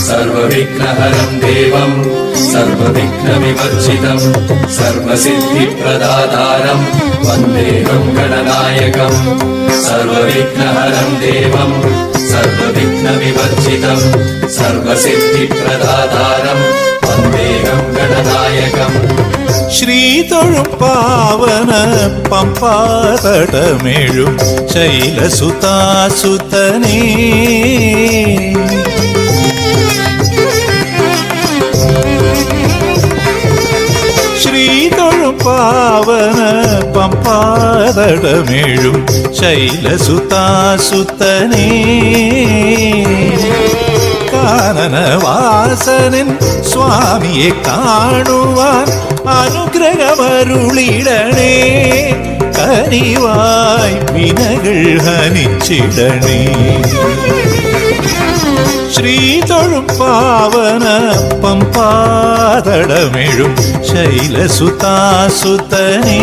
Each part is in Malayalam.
സർവവിഘ്നഹരം ദേവം സർവവിഘ്നവിവർജിതം സർവസിദ്ധിപ്രദാതാരം വന്ദേഹം ഗണനായകം. സർവവിഘ്നഹരം ദേവം സർവവിഘ്നവിവർജിതം സർവസിദ്ധിപ്രദാതാരം വന്ദേഹം ഗണനായകം. ശ്രീതൊഴും പാവന പമ്പാതടമേഴും ശൈലസുതാസുതനേ ശ്രീതൊഴും പാവന പമ്പാതടമേഴും ശൈലസുതാസുതനേ കാനനവാസനൻ സ്വാമിയെ കാണുവാൻ അനുഗ്രഹമരുളിടണേ. കനിവായി വിനകൾ ഹനിച്ചിടണേ. ശ്രീതൊഴും പാവന പമ്പാതടമേഴും ശൈലസുതാസുതനേ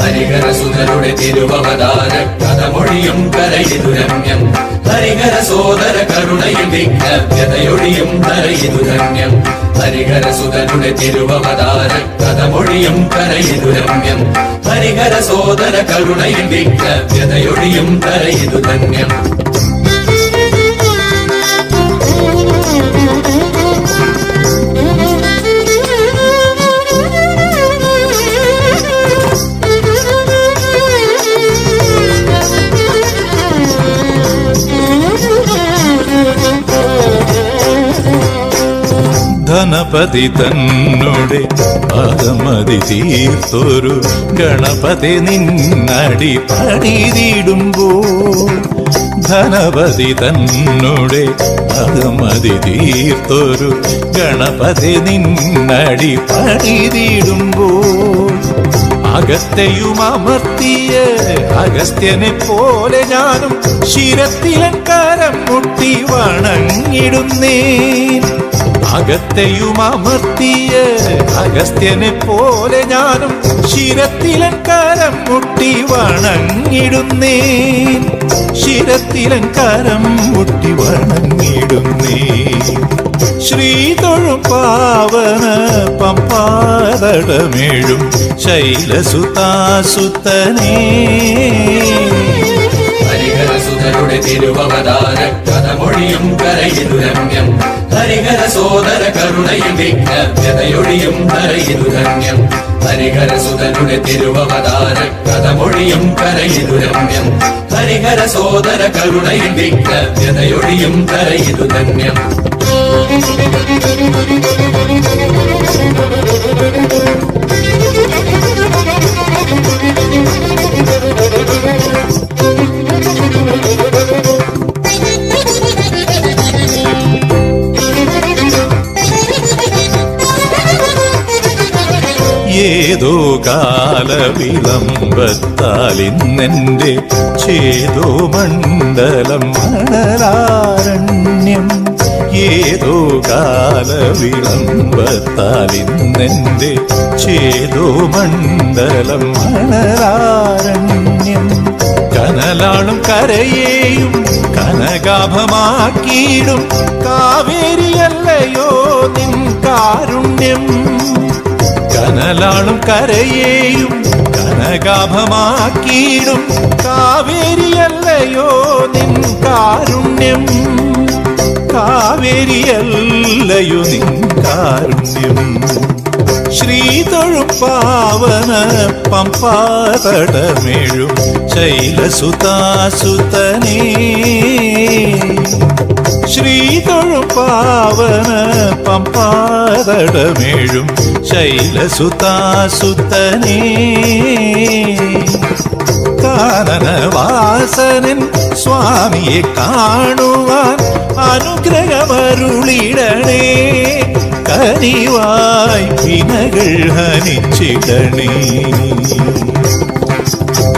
ഹരിഹരസുതരുടെ തിരുവവതാര കഥമൊഴിയും കരയിതു രമ്യം. ഹരിഹര സോദര കരുണയിൽ വിഘ്നവ്യതയൊഴിയും ധരയിതു ധന്യം. ഹരിഹരസുതരുടെ തിരുവവതാര കഥമൊഴിയും കരയിതു രമ്യം. ഹരിഹര സോദര കരുണയിൽ വിഘ്നവ്യതയൊഴിയും ധരയിതു ധന്യം. ധനപതി തന്നുടെ പദമതി തീർത്തൊരു ഗണപതി നിന്നടി പണിതിടുമ്പോൾ. ധനപതി തന്നുടെ പദമതി തീർത്തൊരു ഗണപതി നിന്നടി പണിതിടുമ്പോൾ. അകത്തെയും അമർത്തിയ അഗസ്ത്യനെ പോലെ ഞാനും ശിരത്തിലക്കരം മുട്ടി വണങ്ങിടുന്നേ. അകത്തെയും അമർത്തിയ അഗസ്ത്യനെ പോലെ ഞാനും ശിരത്തിലക്കരം മുട്ടി വണങ്ങിടുന്നേ. ശിരത്തിലക്കരം മുട്ടി വണങ്ങിടുന്നേ. ശ്രീതൊഴും പാവന പമ്പാതടമേഴും ശൈലസുതാസുതനേ ഹരിഹരസുതരുടെ തിരുവവതാര കഥമൊഴിയും കരയിതു രമ്യം. ഹരിഹര സോദര കരുണയിൽ വിഘ്നവ്യതയൊഴിയും ധരയിതു ധന്യം. ഹരിഹരസുതരുടെ തിരുവവതാര കഥമൊഴിയും കരയിതു രമ്യം. ഹരിഹര സോദര കരുണയിൽ വിഘ്നവ്യതയൊഴിയും ധരയിതു ധന്യം. ഏതോ കാലവിളംബത്താൽ ഇന്നെന്റെ ചേതോ മണ്ഡലം മണലാരണ്യം. ഏതോ കാലവിളംബത്താൽ ഇന്നെന്റെ ചേതോ മണ്ഡലം മണലാരണ്യം. കനലാളും കരയെയും കനകാഭമാക്കിയിടും കാവേരിയല്ലയോ നിൻ കാരുണ്യം. കനലാളും കരയെയും കനകാഭമാക്കിയിടും കാവേരിയല്ലയോ നിൻ കാരുണ്യം. കാവേരിയല്ലയോ നിൻ കാരുണ്യം. ശ്രീതൊഴും പാവന പമ്പാതടമേഴും ശൈലസുതാസുതനേ ശ്രീതൊഴും പാവന പമ്പാതടമേഴും ശൈലസുതാസുതനേ കാനനവാസനൻ സ്വാമിയെ കാണുവാൻ അനുഗ്രഹമരുളിടണേ. കനിവായി വിനകൾ ഹനിച്ചിടണേ.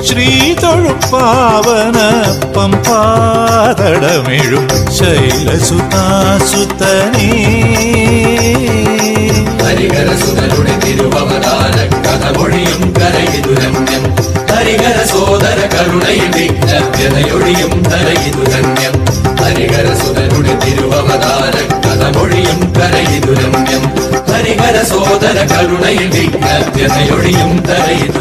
ശ്രീതൊഴും പാവന പമ്പാതടമേഴും ശൈലസുതാസുതനേ ഹരിഹരസുതരുടെ തിരുവവതാര കഥമൊഴിയും കരയിതു രമ്യം. ഹരിഹര സോദര കരുണയിൽ വിഘ്നവ്യതയൊഴിയും ധരയിതു ധന്യം ഹരിഹര സുതരുടെ തിരുവവതാര കഥമൊഴിയും കരയിതു രമ്യം ഹരിഹര സോദര കരുണയിൽ വിഘ്നവ്യതയൊഴിയും ധരയിതു